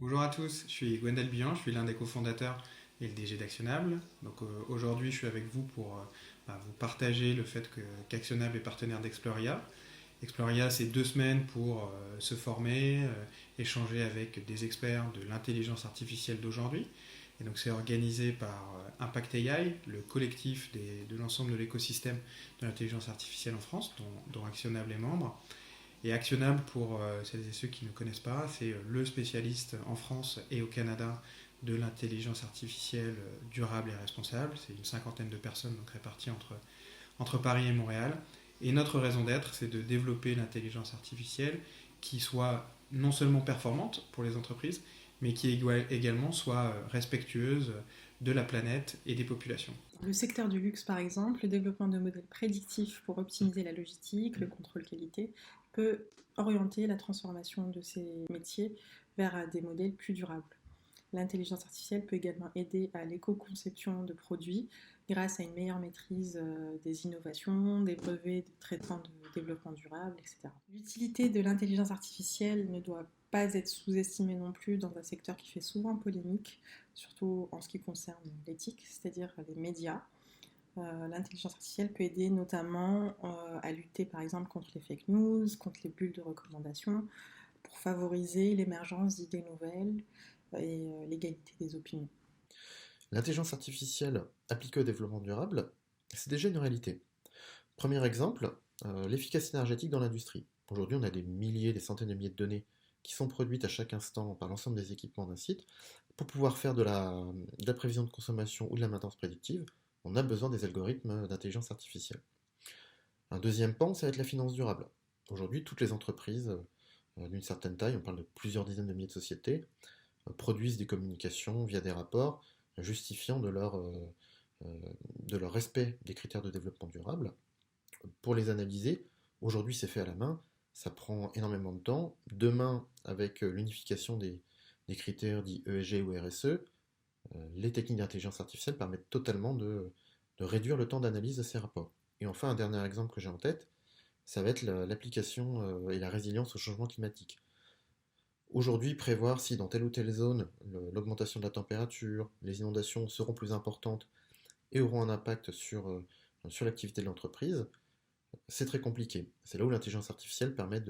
Bonjour à tous, je suis Gwendal Bihan, je suis l'un des cofondateurs et le DG d'Actionable. Donc aujourd'hui, je suis avec vous pour vous partager le fait qu'Actionable est partenaire d'Exploria. Exploria, c'est 2 semaines pour se former, échanger avec des experts de l'intelligence artificielle d'aujourd'hui. Et donc c'est organisé par Impact AI, le collectif de l'ensemble de l'écosystème de l'intelligence artificielle en France, dont Actionable est membre. Et Actionable, pour celles et ceux qui ne connaissent pas, c'est le spécialiste en France et au Canada de l'intelligence artificielle durable et responsable. C'est une cinquantaine de personnes donc réparties entre Paris et Montréal. Et notre raison d'être, c'est de développer l'intelligence artificielle qui soit non seulement performante pour les entreprises, mais qui également soit respectueuse de la planète et des populations. Le secteur du luxe, par exemple, le développement de modèles prédictifs pour optimiser la logistique, le contrôle qualité, peut orienter la transformation de ces métiers vers des modèles plus durables. L'intelligence artificielle peut également aider à l'éco-conception de produits grâce à une meilleure maîtrise des innovations, des brevets, des traitements de développement durable, etc. L'utilité de l'intelligence artificielle ne doit pas être sous-estimée non plus dans un secteur qui fait souvent polémique, surtout en ce qui concerne l'éthique, c'est-à-dire les médias. L'intelligence artificielle peut aider notamment à lutter par exemple contre les fake news, contre les bulles de recommandation, pour favoriser l'émergence d'idées nouvelles et l'égalité des opinions. L'intelligence artificielle appliquée au développement durable, c'est déjà une réalité. Premier exemple, l'efficacité énergétique dans l'industrie. Aujourd'hui, on a des milliers, des centaines de milliers de données qui sont produites à chaque instant par l'ensemble des équipements d'un site. Pour pouvoir faire de la prévision de consommation ou de la maintenance prédictive, on a besoin des algorithmes d'intelligence artificielle. Un deuxième pan, ça va être la finance durable. Aujourd'hui, toutes les entreprises d'une certaine taille, on parle de plusieurs dizaines de milliers de sociétés, produisent des communications via des rapports justifiant de leur respect des critères de développement durable. Pour les analyser, aujourd'hui c'est fait à la main, ça prend énormément de temps. Demain, avec l'unification des critères dits ESG ou RSE, les techniques d'intelligence artificielle permettent totalement de réduire le temps d'analyse de ces rapports. Et enfin, un dernier exemple que j'ai en tête, ça va être l'application et la résilience au changement climatique. Aujourd'hui, prévoir si dans telle ou telle zone, l'augmentation de la température, les inondations seront plus importantes et auront un impact sur l'activité de l'entreprise, c'est très compliqué. C'est là où l'intelligence artificielle permet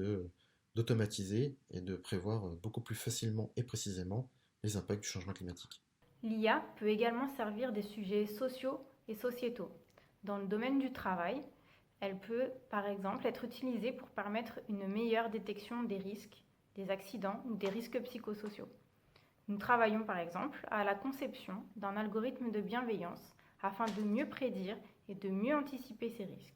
d'automatiser et de prévoir beaucoup plus facilement et précisément les impacts du changement climatique. L'IA peut également servir des sujets sociaux et sociétaux. Dans le domaine du travail, elle peut par exemple être utilisée pour permettre une meilleure détection des risques, des accidents ou des risques psychosociaux. Nous travaillons par exemple à la conception d'un algorithme de bienveillance afin de mieux prédire et de mieux anticiper ces risques.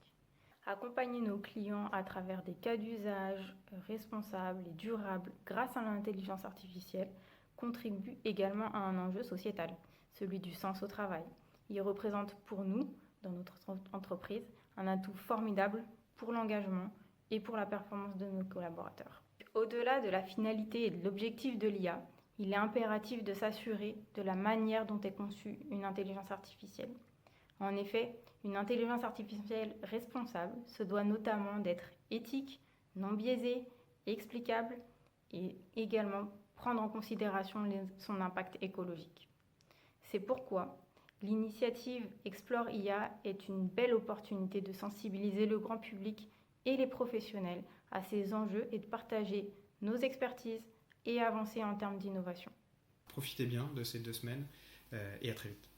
Accompagner nos clients à travers des cas d'usage responsables et durables grâce à l'intelligence artificielle contribue également à un enjeu sociétal, celui du sens au travail. Il représente pour nous, dans notre entreprise, un atout formidable pour l'engagement et pour la performance de nos collaborateurs. Au-delà de la finalité et de l'objectif de l'IA, il est impératif de s'assurer de la manière dont est conçue une intelligence artificielle. En effet, une intelligence artificielle responsable se doit notamment d'être éthique, non biaisée, explicable et également prendre en considération son impact écologique. C'est pourquoi l'initiative Explore IA est une belle opportunité de sensibiliser le grand public et les professionnels à ces enjeux et de partager nos expertises et avancer en termes d'innovation. Profitez bien de ces 2 semaines et à très vite.